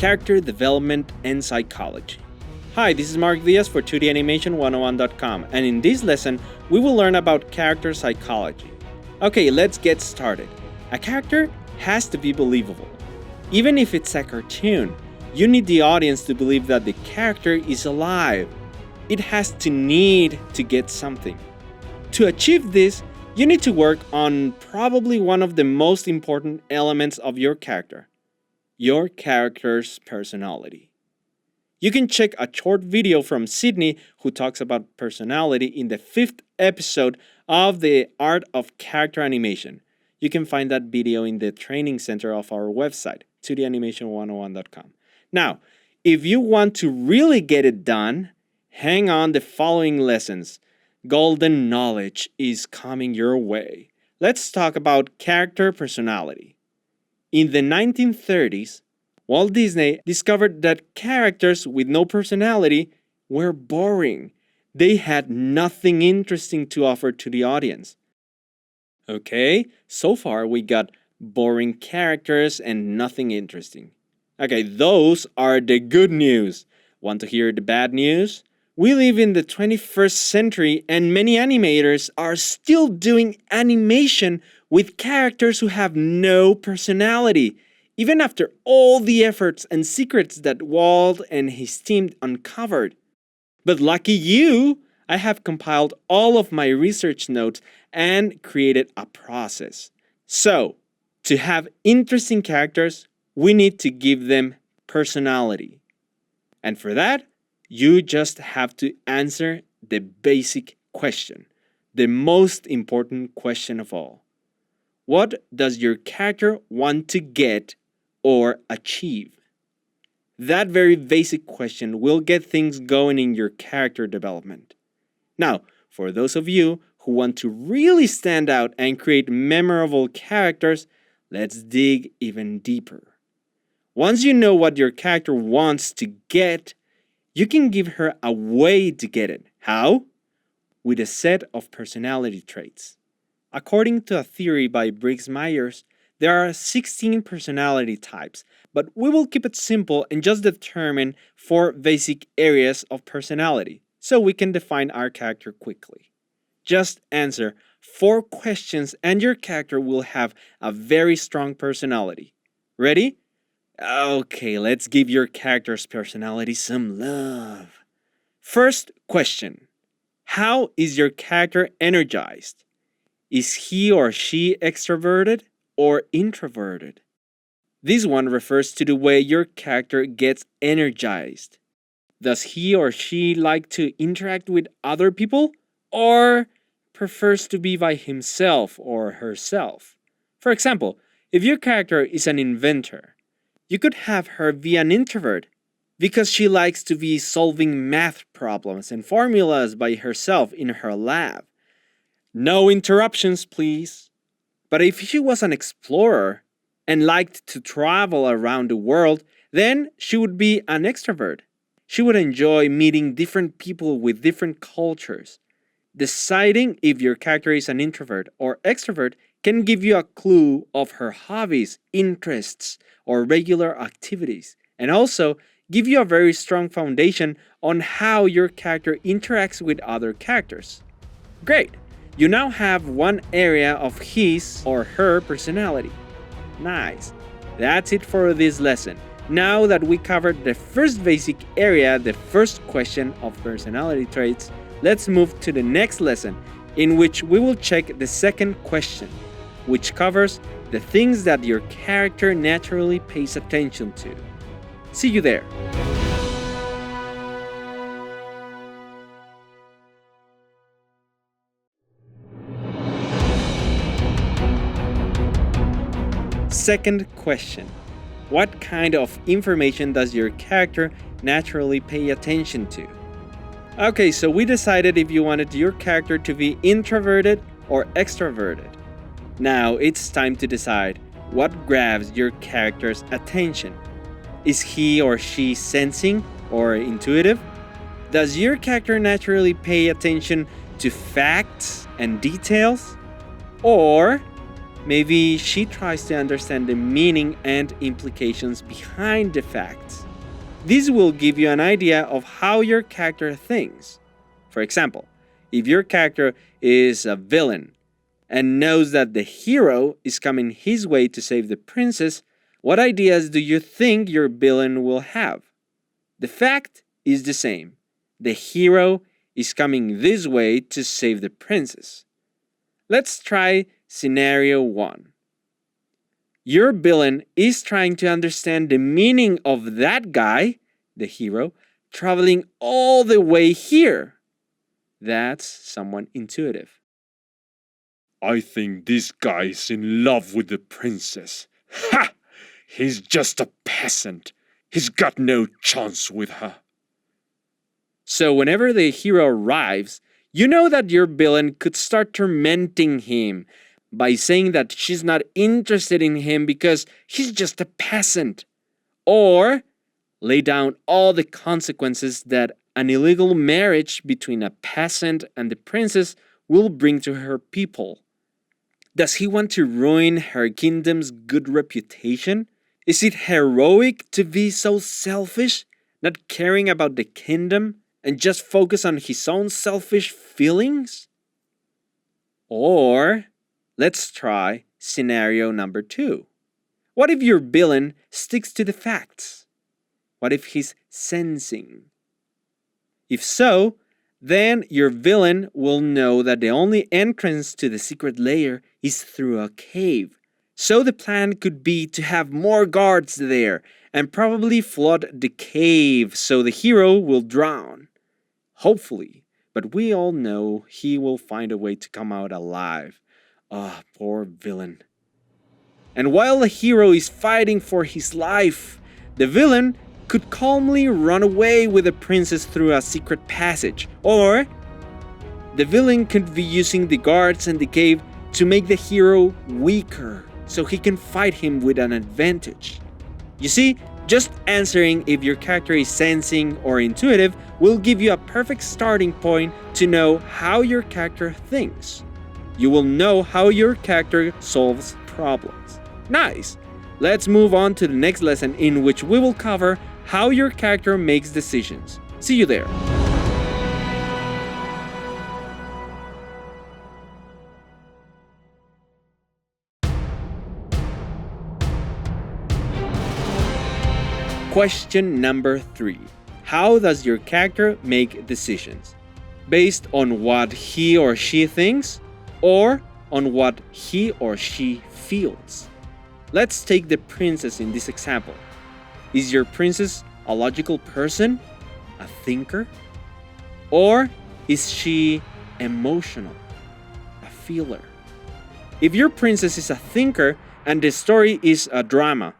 Character Development and Psychology. Hi, this is Mark Diaz for 2danimation101.com, and in this lesson, we will learn about character psychology. Okay, let's get started. A character has to be believable. Even if it's a cartoon, you need the audience to believe that the character is alive. It has to need to get something. To achieve this, you need to work on probably one of the most important elements of your character, your character's personality. You can check a short video from Sydney who talks about personality in the 5th episode of the Art of Character Animation. You can find that video in the training center of our website, 2danimation101.com. Now, if you want to really get it done, hang on the following lessons. Golden knowledge is coming your way. Let's talk about character personality. In the 1930s, Walt Disney discovered that characters with no personality were boring. They had nothing interesting to offer to the audience. Okay, so far we got boring characters and nothing interesting. Okay, those are the good news. Want to hear the bad news? We live in the 21st century and many animators are still doing animation with characters who have no personality, even after all the efforts and secrets that Walt and his team uncovered. But lucky you, I have compiled all of my research notes and created a process. So, to have interesting characters, we need to give them personality. And for that, you just have to answer the basic question, the most important question of all. What does your character want to get or achieve? That very basic question will get things going in your character development. Now, for those of you who want to really stand out and create memorable characters, let's dig even deeper. Once you know what your character wants to get, you can give her a way to get it. How? With a set of personality traits. According to a theory by Briggs-Myers, there are 16 personality types, but we will keep it simple and just determine 4 basic areas of personality, so we can define our character quickly. Just answer 4 questions and your character will have a very strong personality. Ready? Okay, let's give your character's personality some love. First question. How is your character energized? Is he or she extroverted or introverted? This one refers to the way your character gets energized. Does he or she like to interact with other people or prefers to be by himself or herself? For example, if your character is an inventor, you could have her be an introvert because she likes to be solving math problems and formulas by herself in her lab. No interruptions, please. But if she was an explorer and liked to travel around the world, then she would be an extrovert. She would enjoy meeting different people with different cultures. Deciding if your character is an introvert or extrovert can give you a clue of her hobbies, interests, or regular activities, and also give you a very strong foundation on how your character interacts with other characters. Great! You now have one area of his or her personality. Nice. That's it for this lesson. Now that we covered the first basic area, the first question of personality traits, let's move to the next lesson, in which we will check the second question, which covers the things that your character naturally pays attention to. See you there. Second question. What kind of information does your character naturally pay attention to? Okay, so we decided if you wanted your character to be introverted or extroverted. Now it's time to decide what grabs your character's attention. Is he or she sensing or intuitive? Does your character naturally pay attention to facts and details? Or Maybe she tries to understand the meaning and implications behind the facts. This will give you an idea of how your character thinks. For example, if your character is a villain and knows that the hero is coming his way to save the princess, what ideas do you think your villain will have? The fact is the same. The hero is coming this way to save the princess. Let's try scenario 1. Your villain is trying to understand the meaning of that guy, the hero, traveling all the way here. That's someone intuitive. I think this guy is in love with the princess. Ha! He's just a peasant. He's got no chance with her. So whenever the hero arrives, you know that your villain could start tormenting him by saying that she's not interested in him because he's just a peasant. Or lay down all the consequences that an illegal marriage between a peasant and the princess will bring to her people. Does he want to ruin her kingdom's good reputation? Is it heroic to be so selfish, not caring about the kingdom, and just focus on his own selfish feelings? Or let's try scenario number 2. What if your villain sticks to the facts? What if he's sensing? If so, then your villain will know that the only entrance to the secret lair is through a cave. So the plan could be to have more guards there and probably flood the cave so the hero will drown. Hopefully, but we all know he will find a way to come out alive. Ah, poor villain. And while the hero is fighting for his life, the villain could calmly run away with the princess through a secret passage. Or the villain could be using the guards and the cave to make the hero weaker so he can fight him with an advantage. You see, just answering if your character is sensing or intuitive will give you a perfect starting point to know how your character thinks. You will know how your character solves problems. Nice! Let's move on to the next lesson in which we will cover how your character makes decisions. See you there. Question number 3. How does your character make decisions? Based on what he or she thinks or on what he or she feels? Let's take the princess in this example. Is your princess a logical person, a thinker? Or is she emotional, a feeler? If your princess is a thinker and the story is a drama,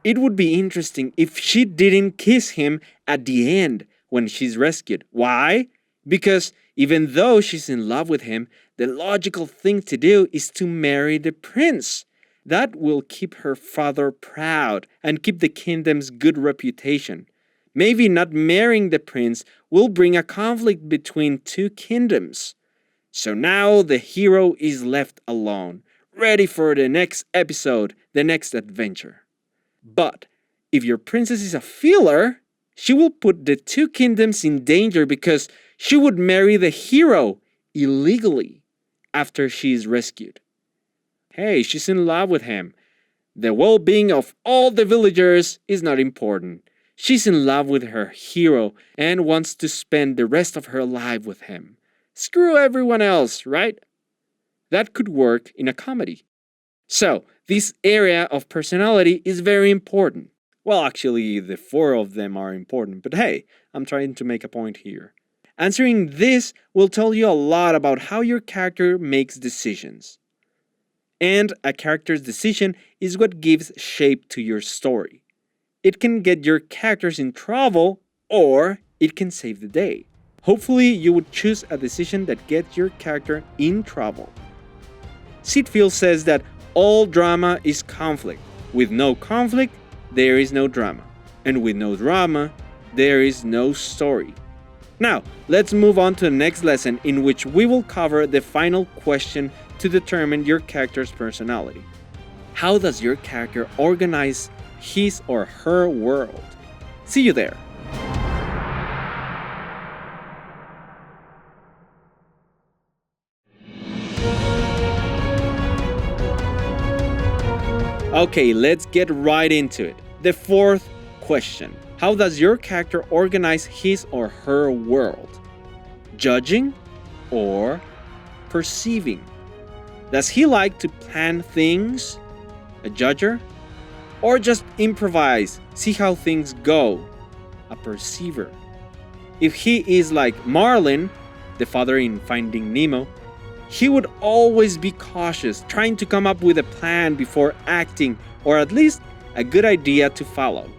it would be interesting if she didn't kiss him at the end when she's rescued. Why? Because even though she's in love with him, the logical thing to do is to marry the prince. That will keep her father proud and keep the kingdom's good reputation. Maybe not marrying the prince will bring a conflict between two kingdoms. So now the hero is left alone, ready for the next episode, the next adventure. But if your princess is a feeler, she will put the two kingdoms in danger because she would marry the hero illegally after she is rescued. Hey, she's in love with him. The well-being of all the villagers is not important. She's in love with her hero and wants to spend the rest of her life with him. Screw everyone else, right? That could work in a comedy. So, this area of personality is very important. Well, actually, the 4 of them are important, but hey, I'm trying to make a point here. Answering this will tell you a lot about how your character makes decisions. And a character's decision is what gives shape to your story. It can get your characters in trouble, or it can save the day. Hopefully, you would choose a decision that gets your character in trouble. Sitfield says that all drama is conflict. With no conflict, there is no drama. And with no drama, there is no story. Now, let's move on to the next lesson in which we will cover the final question to determine your character's personality. How does your character organize his or her world? See you there. Okay, let's get right into it. The fourth question. How does your character organize his or her world? Judging or perceiving? Does he like to plan things? A judger? Or just improvise, see how things go? A perceiver? If he is like Marlin, the father in Finding Nemo, he would always be cautious, trying to come up with a plan before acting, or at least a good idea to follow.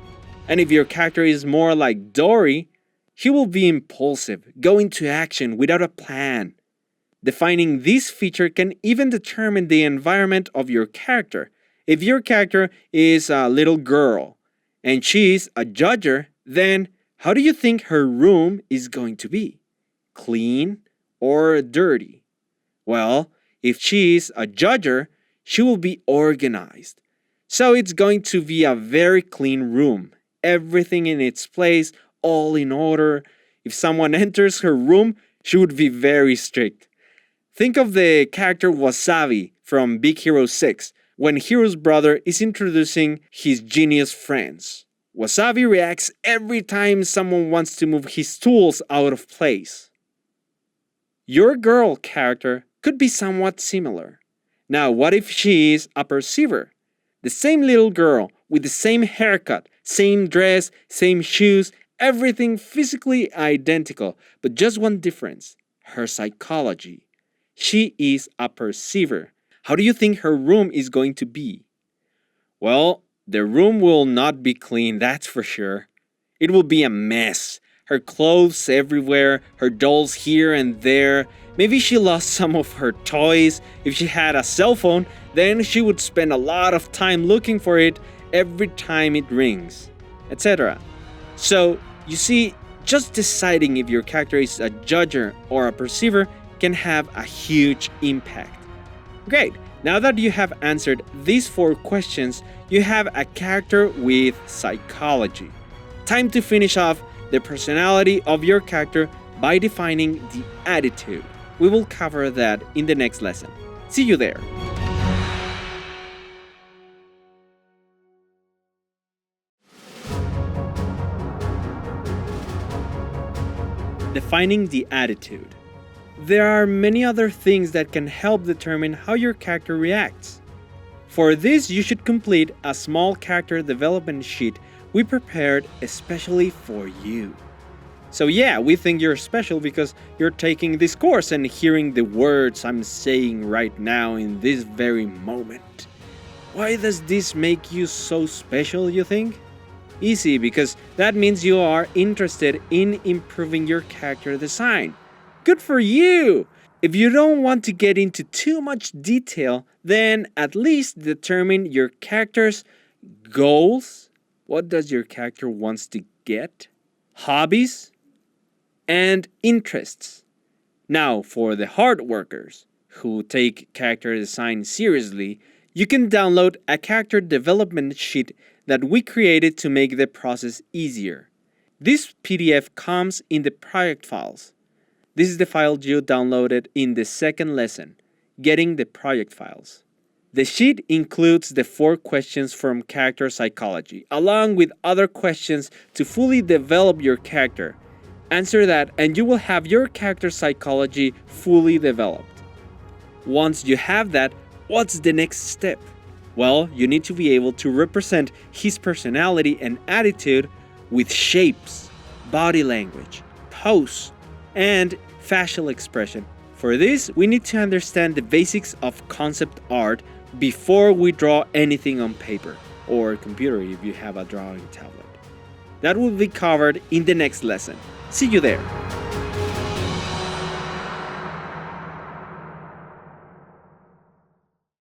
And if your character is more like Dory, he will be impulsive, go into action without a plan. Defining this feature can even determine the environment of your character. If your character is a little girl and she's a judger, then how do you think her room is going to be? Clean or dirty? Well, if she's a judger, she will be organized. So it's going to be a very clean room. Everything in its place, all in order. If someone enters her room, she would be very strict. Think of the character Wasabi from Big Hero 6 when Hero's brother is introducing his genius friends. Wasabi reacts every time someone wants to move his tools out of place. Your girl character could be somewhat similar. Now, what if she is a perceiver? The same little girl with the same haircut, same dress, same shoes, everything physically identical, but just one difference: her psychology. She is a perceiver. How do you think her room is going to be? Well, the room will not be clean, that's for sure. It will be a mess. Her clothes everywhere, her dolls here and there. Maybe she lost some of her toys. If she had a cell phone, then she would spend a lot of time looking for it every time it rings, etc. So, you see, just deciding if your character is a judger or a perceiver can have a huge impact. Great! Now that you have answered these 4 questions, you have a character with psychology. Time to finish off the personality of your character by defining the attitude. We will cover that in the next lesson. See you there! Defining the attitude. There are many other things that can help determine how your character reacts. For this, you should complete a small character development sheet we prepared especially for you. So yeah, we think you're special because you're taking this course and hearing the words I'm saying right now in this very moment. Why does this make you so special, you think? Easy, because that means you are interested in improving your character design. Good for you! If you don't want to get into too much detail, then at least determine your character's goals. What does your character wants to get? Hobbies? And interests. Now, for the hard workers who take character design seriously, you can download a character development sheet that we created to make the process easier. This PDF comes in the project files. This is the file you downloaded in the second lesson, Getting the Project Files. The sheet includes the 4 questions from character psychology, along with other questions to fully develop your character. Answer that and you will have your character psychology fully developed. Once you have that, what's the next step? Well, you need to be able to represent his personality and attitude with shapes, body language, pose, and facial expression. For this, we need to understand the basics of concept art before we draw anything on paper or computer if you have a drawing tablet. That will be covered in the next lesson. See you there!